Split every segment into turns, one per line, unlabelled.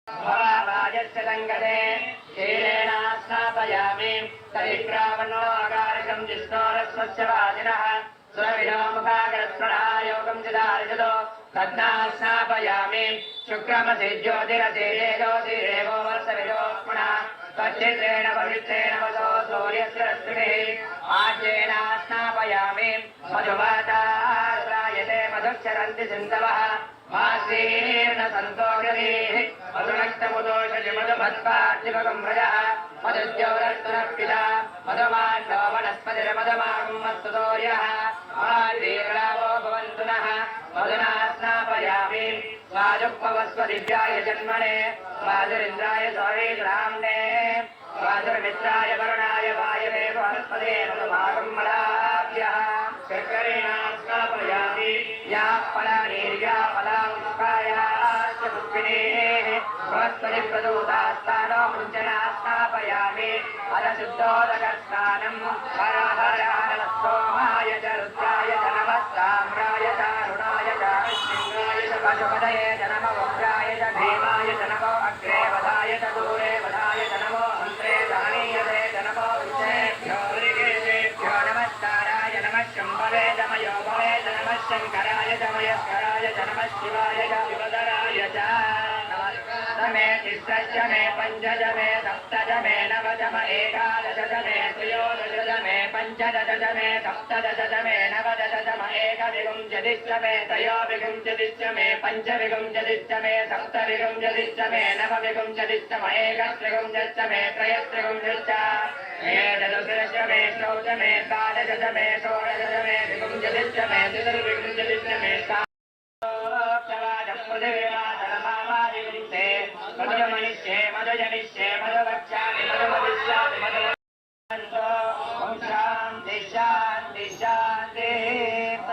भवायस्य संगते शीलेन स्नापयामि तरिग्रावणो आकारकं जिष्णोरस्वस्य वाजिनः सुरविनोमुखाग्रस्वरायोगं चिदारिजतो तद्ना स्नापयामि शुक्रमसि ज्योतिरसिरेजोतिरेवो वर्षविदोक्मणः तच्चित्रेण पवित्रेण वसो सूर्यस्य रश्मिभिः आज्येन स्नापयामि मधुवाताश्रायते मधुक्षरन्ति सिन्धवः मासीर्न सन्तोषधीः मधुनक्तमुदोषजिमधुमत्पार्थिवकं व्रजः मधुद्यौरस्तुनः पिता मधुमान्नो वनस्पतिर्मधुमागुमस्तुतोर्यः मार्वीर्णावो भवन्तु नः मधुना स्नापयामि स्वाजुक्पवस्वदिव्याय जन्मने स्वाजुरिन्द्राय स्वामीग्राम्ने स्वाजुर्मित्राय वरुणाय वायवे वनस्पते मधुमागं मलाभ्यः शर्करेण स्नापयामि या फलानीर्या फलामुष्कायाश्च पुष्पिणेः बृहस्पतिप्रदूतास्तानो मुञ्जना स्नापयामि अदशुद्धोदकस्नानं हर हर हर सोमाय च रुद्राय च नमः साम्राय च अरुणाय च सिंहाय च पशुपतये च नमः उग्राय च भीमाय च नमो अग्रे वधाय च दूरे वधाय च नमो अन्त्रे जानीयते च नमो विषेभ्यो ऋगेशेभ्यो नमस्काराय नमः शम्भवे च मयोभवे च नमः शङ्कराय च मयस्कराय च नमः शिवाय च शिवधराय च मे तिष्ठ मे पञ्चज मे सप्तज मे नवज मे एकादश मे त्रयोदश मे पञ्चदश मे सप्तदश मे नवदश मे एकविंशतिश्च मे त्रयोविंशतिश्च मे पञ्चविंशतिश्च मे सप्तविंशतिश्च मे नवविंशतिश्च मे एकत्रिंशच्च मे त्रयस्त्रिंशच्च मे चतुर्दश मे षोडश मे द्वादश मे षोडश मे विंशतिश्च मे चतुर्विंशतिश्च मे मधुमनिष्ये मधुजनिष्ये मधुवक्ष्यामि मधुमदिष्यामि मधुवन्तो ॐ शान्ति शान्ति शान्तिः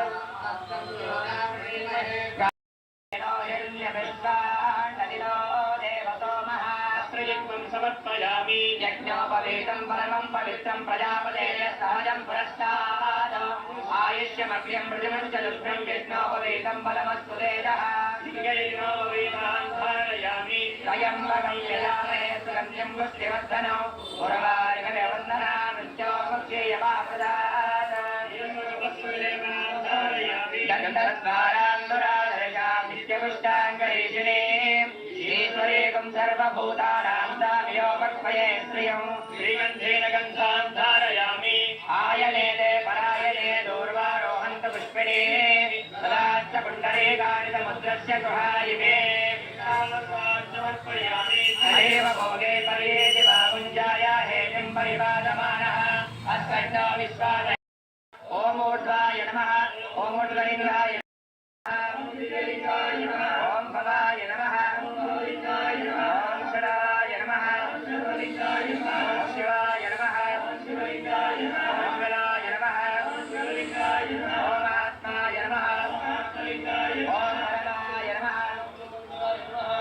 हिरण्यविश्वाण्डनिलो देवसोमः त्रिलिङ्गं समर्पयामि यज्ञोपवीतं परमं पवित्रं प्रजापतेः सहजं पुरस्तात् आयुष्यमभ्यं मृदुमं च दुर्भ्यं यज्ञोपवीतं बलमस्तु तेजः लिङ्गैर्नोपवीतान् धारयामि त्र्यम्बकं यजामहे सुगन्धिं पुष्टिवर्धनौ उर्वारुकवन्दना मृत्योर्मुक्षीयमाप्रदात् दन्तद्वारान्दुराधरयामि नित्यपुष्टाङ्गरीषिणीम् ईश्वरेकं सर्वभूतानां दामियोपक्वये श्रियं श्रीगन्धेन गन्धां धारयामि आयनेते परायणे दूर्वारोहन्त पुष्पिणे सदाश्च पुण्डरीकानि समुद्रस्य गुहायिमे समर्पयामि हरेव भोगे पर्येति बाहुञ्जाय हेतिं परिपादमानः अस्कण्डो विश्वास ॐ ऊर्ध्वाय नमः ॐ ऊर्ध्वलिङ्गाय ॐ भवाय नमः ॐ षडाय नमः ॐ शिवाय नमः ॐ बलाय नमः ॐ आत्माय नमः ॐ परमाय नमः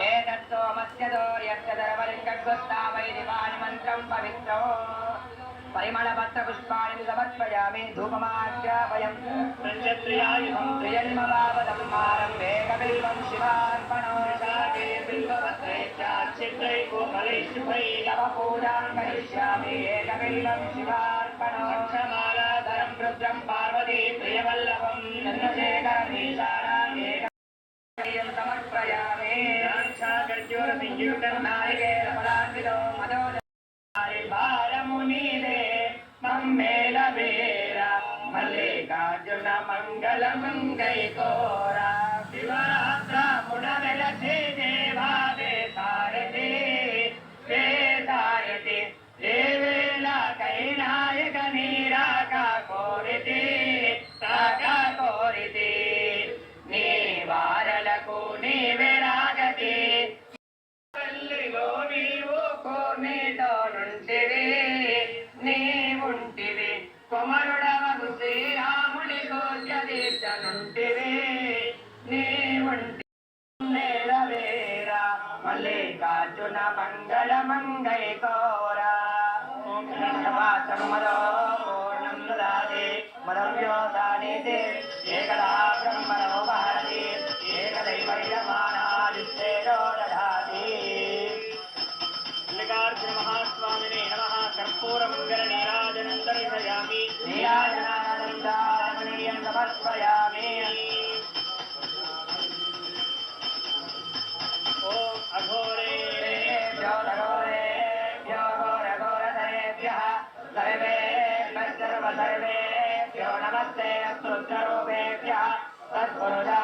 एतत्सोमस्य दोर्यस्य दरवलिङ्गस्तावैदिवानि मन्त्रं पवित्रो परिमलपत्रपुष्पाणि समर्पयामि धूपमाज्ञापयं पञ्चत्रियायुधं त्रिजन्मभावदं मारं वेगबिल्वं शिवार्पणो शाके बिल्वपत्रैश्चाच्छिद्रैकोमलैशुभैः तव पूजां करिष्यामि एकबिल्वं शिवार्पणो क्षमालाधरं रुद्रं पार्वती प्रियवल्लभं चन्द्रशेखरमीशानाम् एकं समर्पयामि साक्षात्कर्जूरसंयुक्तं नारिकेलफलान्वितो मदो भारमुनिदे मम्मेल वीर मल्लिकार्जुन मंगल मंगैकोरा शिवरात्र मुडवेलसे देवादे सारथे वेदायते देवेला कैनायक नीराका कोरिते साका कोरिते नी वारలకు నీవే రాగతి నీతో నుంటివి నీవుంటివి కుమరుడవగు శ్రీరాముని గోచ తీర్చనుంటివి నీవుంటి నేరవేరా మల్లికార్జున మంగళ మంగైకోరా మదో పూర్ణం దాది మదవ్యోదానీతి ఏకదా బ్రహ్మణో భారతి ఏకదైవైరమానాదిష్టేజో దధాతి समर्पयामि
ओम अघोरेभ्यो
घोरेभ्यो घोरघोरधरेभ्यः सर्वेभ्यः सर्वसर्वेभ्यो नमस्ते अस्तुत्यरूपेभ्यः तत्पुरुषा